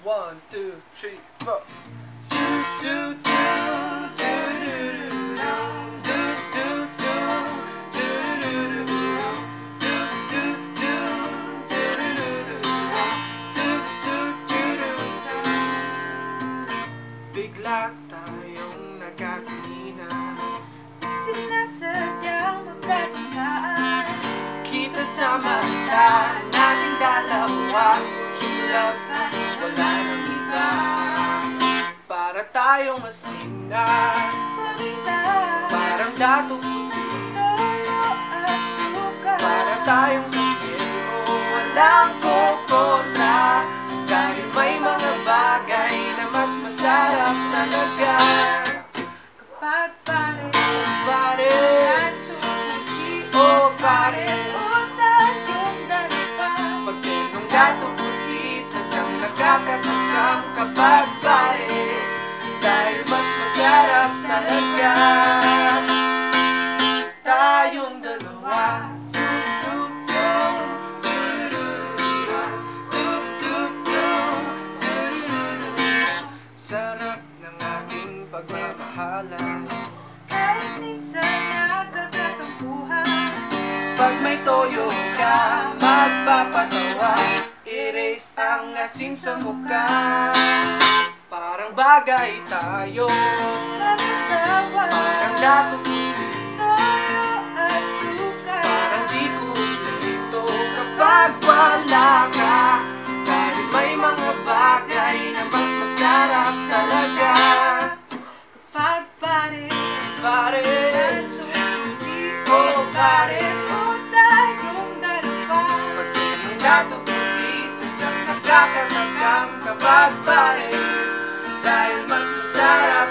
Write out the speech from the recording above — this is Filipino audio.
1, 2, 3, 4. Bigla tayong nagkatingina, sinasadyang magkatingaan. kita sa mata nating dalawa, true love, wala nang iba. Para tayong masina, parang dato puti, at suka. para tayong sakero, walang kukontra. Dahil may mga bagay na mas masarap talaga. Kapag pares, Pares, oh pares, tayong dalawa. pag ganong dato puti, sadyang nakakatakam. Kapag pares, dahil mas masarap talaga. Tayong dalawa. Sarap ng ating pagmamahalan, Kahit minsan nakakatampuhan. pag may toyo ka, magpapatawa. Erase ang asim sa mukha. Parang bagay tayo, Mag-asawa, parang dato puti, toyo at suka. parang di ko nalito kapag wala ka. Dahil may mga bagay na mas masarap talaga. Kapag pares, Pares, oh pares, tayong dalawa. pag ganong dato puti, sadyang nakakatakam. Kapag pares, dahil mas masarap